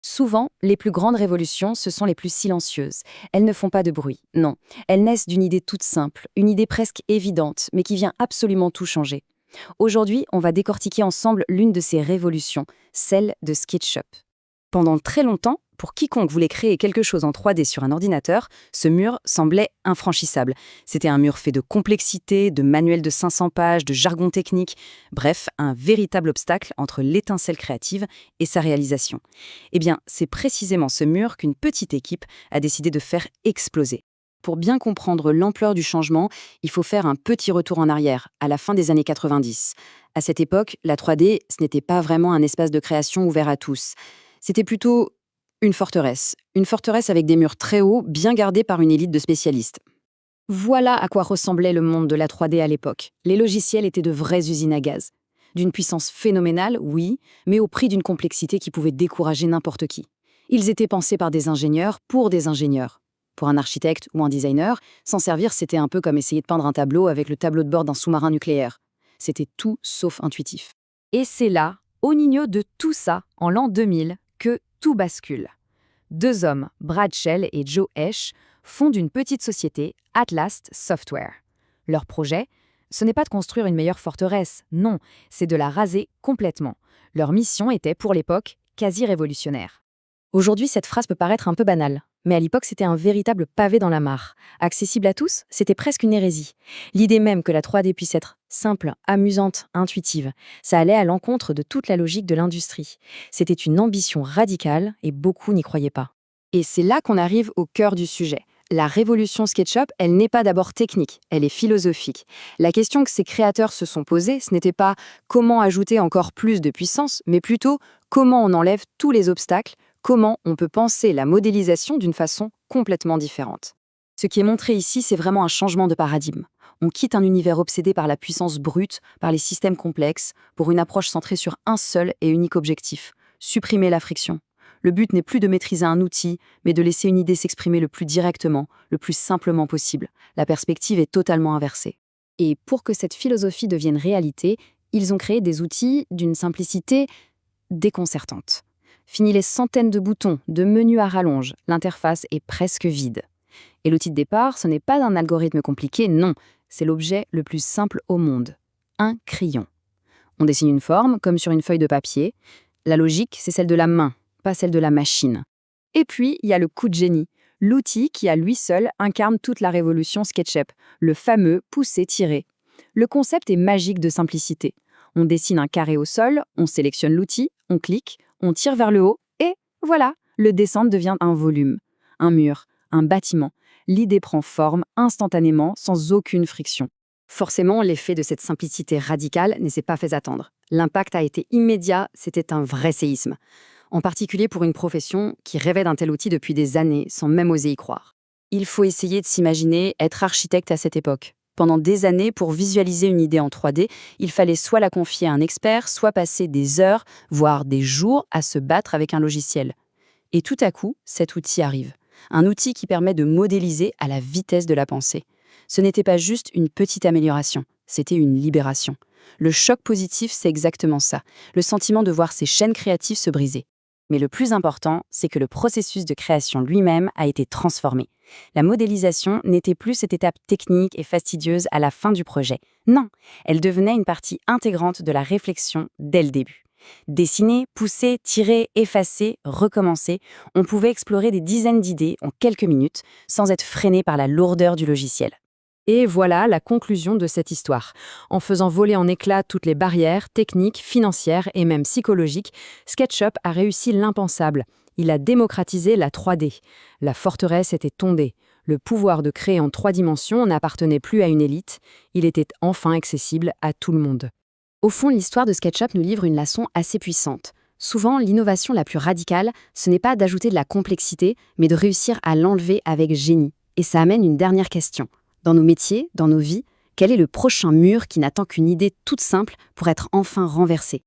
Souvent, les plus grandes révolutions, ce sont les plus silencieuses. Elles ne font pas de bruit, non. Elles naissent d'une idée toute simple, une idée presque évidente, mais qui vient absolument tout changer. Aujourd'hui, on va décortiquer ensemble l'une de ces révolutions, celle de SketchUp. Pendant très longtemps, pour quiconque voulait créer quelque chose en 3D sur un ordinateur, ce mur semblait infranchissable. C'était un mur fait de complexité, de manuels de 500 pages, de jargon technique, bref, un véritable obstacle entre l'étincelle créative et sa réalisation. Eh bien, c'est précisément ce mur qu'une petite équipe a décidé de faire exploser. Pour bien comprendre l'ampleur du changement, il faut faire un petit retour en arrière, à la fin des années 90. À cette époque, la 3D, ce n'était pas vraiment un espace de création ouvert à tous. C'était plutôt une forteresse avec des murs très hauts, bien gardés par une élite de spécialistes. Voilà à quoi ressemblait le monde de la 3D à l'époque. Les logiciels étaient de vraies usines à gaz. D'une puissance phénoménale, oui, mais au prix d'une complexité qui pouvait décourager n'importe qui. Ils étaient pensés par des ingénieurs pour des ingénieurs. Pour un architecte ou un designer, s'en servir, c'était un peu comme essayer de peindre un tableau avec le tableau de bord d'un sous-marin nucléaire. C'était tout sauf intuitif. Et c'est là, au milieu de tout ça, en l'an 2000, que tout bascule. Deux hommes, Brad Shell et Joe Esch, fondent une petite société, Atlas Software. Leur projet, ce n'est pas de construire une meilleure forteresse, non, c'est de la raser complètement. Leur mission était, pour l'époque, quasi révolutionnaire. Aujourd'hui, cette phrase peut paraître un peu banale, mais à l'époque, c'était un véritable pavé dans la mare. Accessible à tous, c'était presque une hérésie. L'idée même que la 3D puisse être simple, amusante, intuitive, ça allait à l'encontre de toute la logique de l'industrie. C'était une ambition radicale et beaucoup n'y croyaient pas. Et c'est là qu'on arrive au cœur du sujet. La révolution SketchUp, elle n'est pas d'abord technique, elle est philosophique. La question que ces créateurs se sont posée, ce n'était pas comment ajouter encore plus de puissance, mais plutôt comment on enlève tous les obstacles, comment on peut penser la modélisation d'une façon complètement différente. Ce qui est montré ici, c'est vraiment un changement de paradigme. On quitte un univers obsédé par la puissance brute, par les systèmes complexes, pour une approche centrée sur un seul et unique objectif, supprimer la friction. Le but n'est plus de maîtriser un outil, mais de laisser une idée s'exprimer le plus directement, le plus simplement possible. La perspective est totalement inversée. Et pour que cette philosophie devienne réalité, ils ont créé des outils d'une simplicité déconcertante. Fini les centaines de boutons, de menus à rallonge, l'interface est presque vide. Et l'outil de départ, ce n'est pas un algorithme compliqué, non, c'est l'objet le plus simple au monde. Un crayon. On dessine une forme, comme sur une feuille de papier. La logique, c'est celle de la main, pas celle de la machine. Et puis, il y a le coup de génie, l'outil qui à lui seul incarne toute la révolution SketchUp, le fameux pousser-tirer. Le concept est magique de simplicité. On dessine un carré au sol, on sélectionne l'outil, on clique, on tire vers le haut, et voilà, le dessin devient un volume, un mur, un bâtiment. L'idée prend forme instantanément, sans aucune friction. Forcément, l'effet de cette simplicité radicale ne s'est pas fait attendre. L'impact a été immédiat, c'était un vrai séisme. En particulier pour une profession qui rêvait d'un tel outil depuis des années, sans même oser y croire. Il faut essayer de s'imaginer être architecte à cette époque. Pendant des années, pour visualiser une idée en 3D, il fallait soit la confier à un expert, soit passer des heures, voire des jours, à se battre avec un logiciel. Et tout à coup, cet outil arrive. Un outil qui permet de modéliser à la vitesse de la pensée. Ce n'était pas juste une petite amélioration, c'était une libération. Le choc positif, c'est exactement ça, le sentiment de voir ses chaînes créatives se briser. Mais le plus important, c'est que le processus de création lui-même a été transformé. La modélisation n'était plus cette étape technique et fastidieuse à la fin du projet. Non, elle devenait une partie intégrante de la réflexion dès le début. Dessiner, pousser, tirer, effacer, recommencer, on pouvait explorer des dizaines d'idées en quelques minutes sans être freiné par la lourdeur du logiciel. Et voilà la conclusion de cette histoire. En faisant voler en éclats toutes les barrières techniques, financières et même psychologiques, SketchUp a réussi l'impensable. Il a démocratisé la 3D. La forteresse était tombée. Le pouvoir de créer en 3 dimensions n'appartenait plus à une élite. Il était enfin accessible à tout le monde. Au fond, l'histoire de SketchUp nous livre une leçon assez puissante. Souvent, l'innovation la plus radicale, ce n'est pas d'ajouter de la complexité, mais de réussir à l'enlever avec génie. Et ça amène une dernière question. Dans nos métiers, dans nos vies, quel est le prochain mur qui n'attend qu'une idée toute simple pour être enfin renversé ?